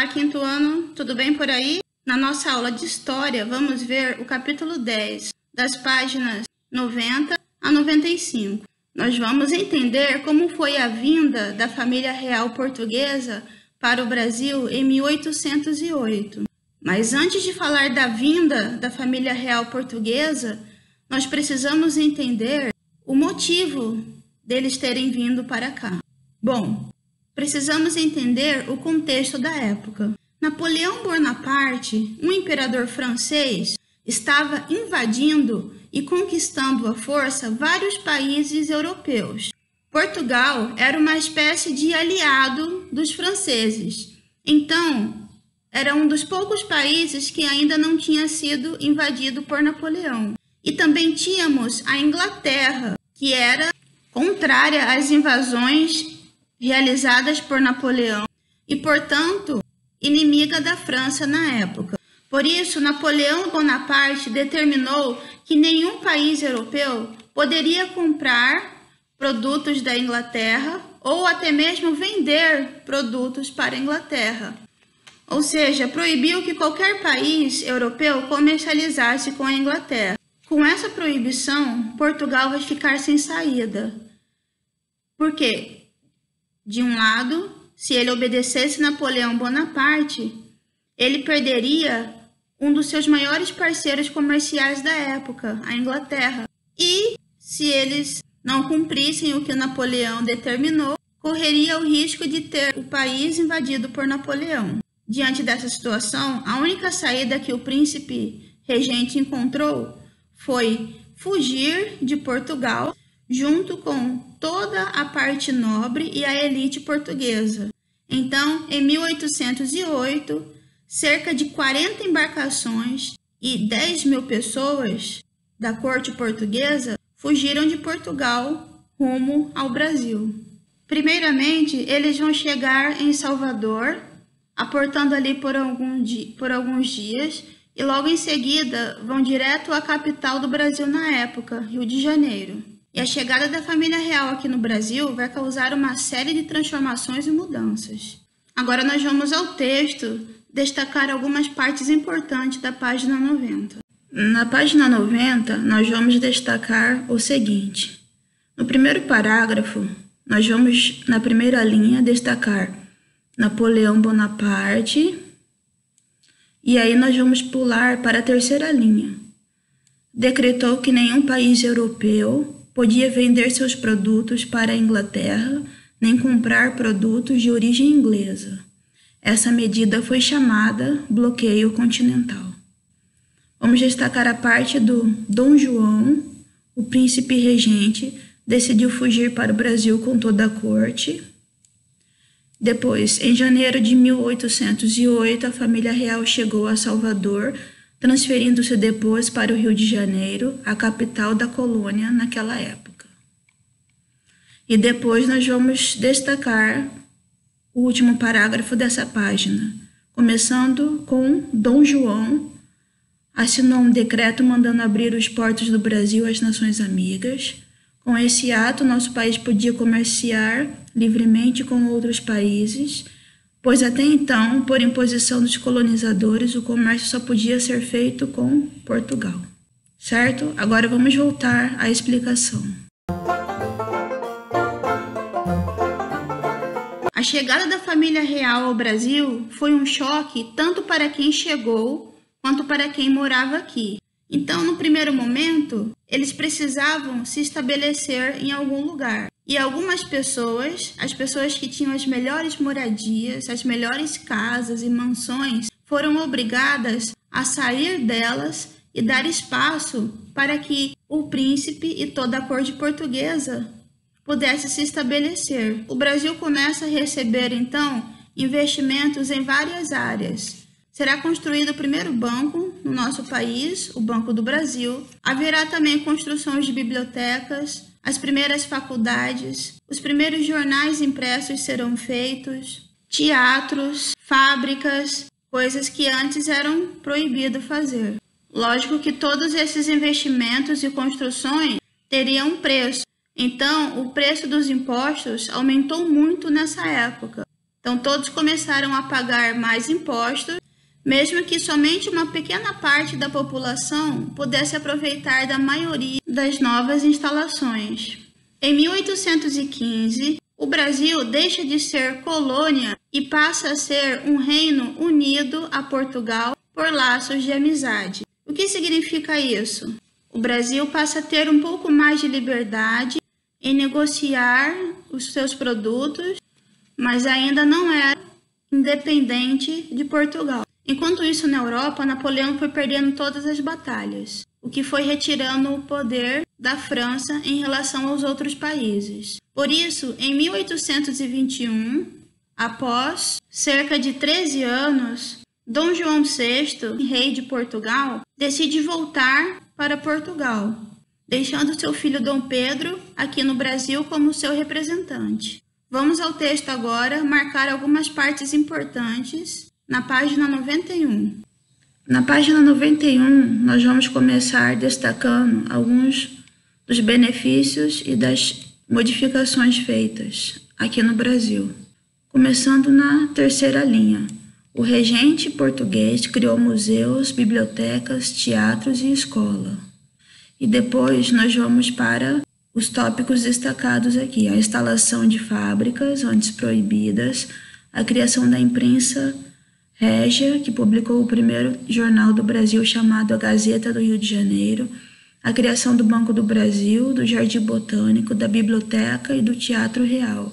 Olá, quinto ano, tudo bem por aí? Na nossa aula de História, vamos ver o capítulo 10, das páginas 90 a 95. Nós vamos entender como foi a vinda da família real portuguesa para o Brasil em 1808. Mas antes de falar da vinda da família real portuguesa, nós precisamos entender o motivo deles terem vindo para cá. Bom, precisamos entender o contexto da época. Napoleão Bonaparte, um imperador francês, estava invadindo e conquistando à força vários países europeus. Portugal era uma espécie de aliado dos franceses. Então, era um dos poucos países que ainda não tinha sido invadido por Napoleão. E também tínhamos a Inglaterra, que era contrária às invasões realizadas por Napoleão e, portanto, inimiga da França na época. Por isso, Napoleão Bonaparte determinou que nenhum país europeu poderia comprar produtos da Inglaterra ou até mesmo vender produtos para a Inglaterra. Ou seja, proibiu que qualquer país europeu comercializasse com a Inglaterra. Com essa proibição, Portugal vai ficar sem saída. Por quê? De um lado, se ele obedecesse Napoleão Bonaparte, ele perderia um dos seus maiores parceiros comerciais da época, a Inglaterra. E, se eles não cumprissem o que Napoleão determinou, correria o risco de ter o país invadido por Napoleão. Diante dessa situação, a única saída que o príncipe regente encontrou foi fugir de Portugal, junto com toda a parte nobre e a elite portuguesa. Então, em 1808, cerca de 40 embarcações e 10 mil pessoas da corte portuguesa fugiram de Portugal rumo ao Brasil. Primeiramente, eles vão chegar em Salvador, aportando ali por alguns dias, e logo em seguida vão direto à capital do Brasil na época, Rio de Janeiro. E a chegada da família real aqui no Brasil vai causar uma série de transformações e mudanças. Agora nós vamos ao texto destacar algumas partes importantes da página 90. Na página 90, nós vamos destacar o seguinte. No primeiro parágrafo, nós vamos, na primeira linha, destacar Napoleão Bonaparte. E aí nós vamos pular para a terceira linha. Decretou que nenhum país europeu podia vender seus produtos para a Inglaterra, nem comprar produtos de origem inglesa. Essa medida foi chamada bloqueio continental. Vamos destacar a parte do Dom João, o príncipe regente, decidiu fugir para o Brasil com toda a corte. Depois, em janeiro de 1808, a família real chegou a Salvador, transferindo-se depois para o Rio de Janeiro, a capital da colônia naquela época. E depois nós vamos destacar o último parágrafo dessa página, começando com Dom João, assinou um decreto mandando abrir os portos do Brasil às nações amigas. Com esse ato, nosso país podia comerciar livremente com outros países, pois até então, por imposição dos colonizadores, o comércio só podia ser feito com Portugal. Certo? Agora vamos voltar à explicação. A chegada da família real ao Brasil foi um choque tanto para quem chegou quanto para quem morava aqui. Então, no primeiro momento, eles precisavam se estabelecer em algum lugar. E algumas pessoas, as pessoas que tinham as melhores moradias, as melhores casas e mansões, foram obrigadas a sair delas e dar espaço para que o príncipe e toda a corte portuguesa pudesse se estabelecer. O Brasil começa a receber, então, investimentos em várias áreas. Será construído o primeiro banco no nosso país, o Banco do Brasil. Haverá também construções de bibliotecas, as primeiras faculdades, os primeiros jornais impressos serão feitos, teatros, fábricas, coisas que antes eram proibido fazer. Lógico que todos esses investimentos e construções teriam um preço. Então, o preço dos impostos aumentou muito nessa época. Então todos começaram a pagar mais impostos, mesmo que somente uma pequena parte da população pudesse aproveitar da maioria das novas instalações. Em 1815, o Brasil deixa de ser colônia e passa a ser um reino unido a Portugal por laços de amizade. O que significa isso? O Brasil passa a ter um pouco mais de liberdade em negociar os seus produtos, mas ainda não é independente de Portugal. Enquanto isso, na Europa, Napoleão foi perdendo todas as batalhas, o que foi retirando o poder da França em relação aos outros países. Por isso, em 1821, após cerca de 13 anos, Dom João VI, rei de Portugal, decide voltar para Portugal, deixando seu filho Dom Pedro aqui no Brasil como seu representante. Vamos ao texto agora, marcar algumas partes importantes na página 91. Na página 91, nós vamos começar destacando alguns dos benefícios e das modificações feitas aqui no Brasil. Começando na terceira linha. O regente português criou museus, bibliotecas, teatros e escola. E depois nós vamos para os tópicos destacados aqui. A instalação de fábricas antes proibidas, a criação da imprensa Régia, que publicou o primeiro jornal do Brasil chamado A Gazeta do Rio de Janeiro, a criação do Banco do Brasil, do Jardim Botânico, da Biblioteca e do Teatro Real,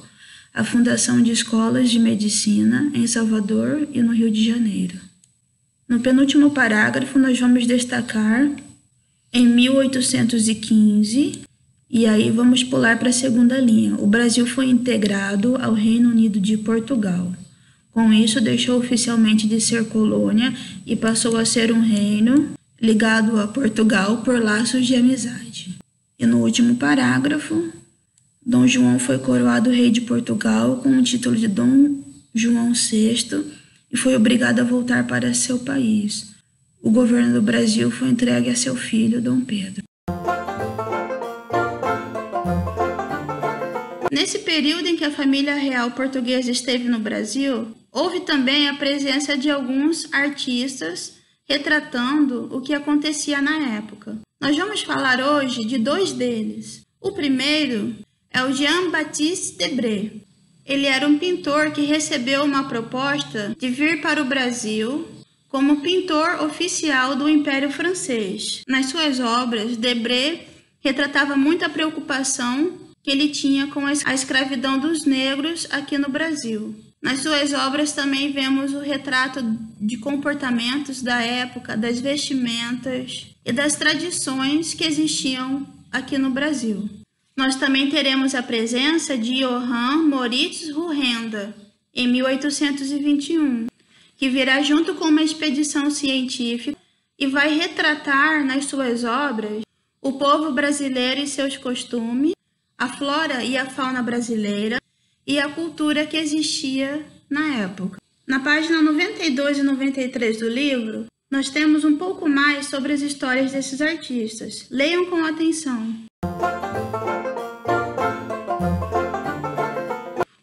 a fundação de escolas de medicina em Salvador e no Rio de Janeiro. No penúltimo parágrafo, nós vamos destacar em 1815, e aí vamos pular para a segunda linha. O Brasil foi integrado ao Reino Unido de Portugal. Com isso, deixou oficialmente de ser colônia e passou a ser um reino ligado a Portugal por laços de amizade. E no último parágrafo, Dom João foi coroado rei de Portugal com o título de Dom João VI e foi obrigado a voltar para seu país. O governo do Brasil foi entregue a seu filho, Dom Pedro. Nesse período em que a família real portuguesa esteve no Brasil, houve também a presença de alguns artistas retratando o que acontecia na época. Nós vamos falar hoje de dois deles. O primeiro é o Jean-Baptiste Debré. Ele era um pintor que recebeu uma proposta de vir para o Brasil como pintor oficial do Império Francês. Nas suas obras, Debré retratava muita preocupação que ele tinha com a escravidão dos negros aqui no Brasil. Nas suas obras também vemos o retrato de comportamentos da época, das vestimentas e das tradições que existiam aqui no Brasil. Nós também teremos a presença de Johann Moritz Rurenda, em 1821, que virá junto com uma expedição científica e vai retratar nas suas obras o povo brasileiro e seus costumes, a flora e a fauna brasileira e a cultura que existia na época. Na página 92 e 93 do livro, nós temos um pouco mais sobre as histórias desses artistas. Leiam com atenção.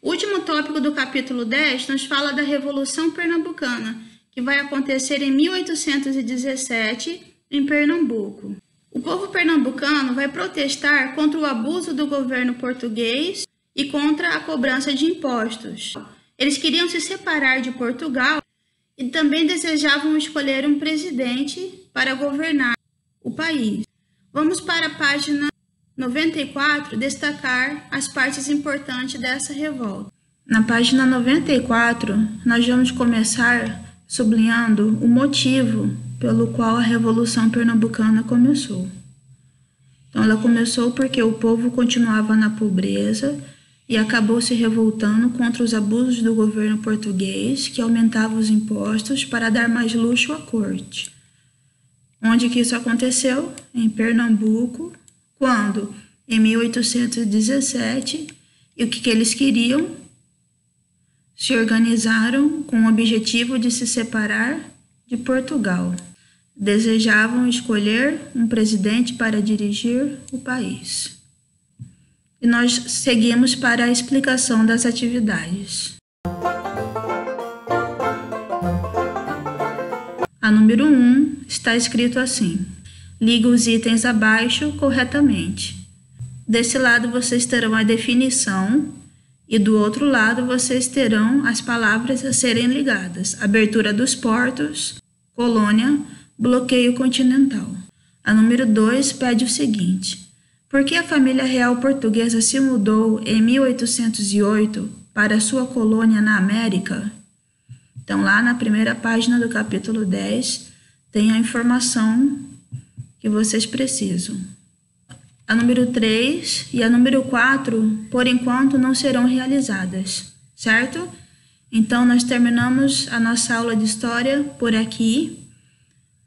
O último tópico do capítulo 10 nos fala da Revolução Pernambucana, que vai acontecer em 1817 em Pernambuco. O povo pernambucano vai protestar contra o abuso do governo português e contra a cobrança de impostos. Eles queriam se separar de Portugal e também desejavam escolher um presidente para governar o país. Vamos para a página 94 destacar as partes importantes dessa revolta. Na página 94, nós vamos começar sublinhando o motivo pelo qual a Revolução Pernambucana começou. Então, ela começou porque o povo continuava na pobreza e acabou se revoltando contra os abusos do governo português, que aumentava os impostos para dar mais luxo à corte. Onde que isso aconteceu? Em Pernambuco, quando, em 1817, e o que eles queriam? Se organizaram com o objetivo de se separar de Portugal. Desejavam escolher um presidente para dirigir o país. E nós seguimos para a explicação das atividades. número 1 está escrito assim: ligue os itens abaixo corretamente. Desse lado vocês terão a definição e do outro lado vocês terão as palavras a serem ligadas: abertura dos portos, colônia, bloqueio continental. A número 2 pede o seguinte: por que a família real portuguesa se mudou em 1808 para sua colônia na América? Então, lá na primeira página do capítulo 10, tem a informação que vocês precisam. A número 3 e a número 4, por enquanto, não serão realizadas, certo? Então, nós terminamos a nossa aula de história por aqui.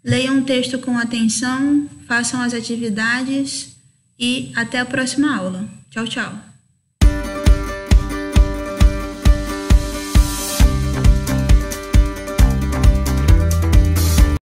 Leiam o texto com atenção, façam as atividades e até a próxima aula. Tchau, tchau!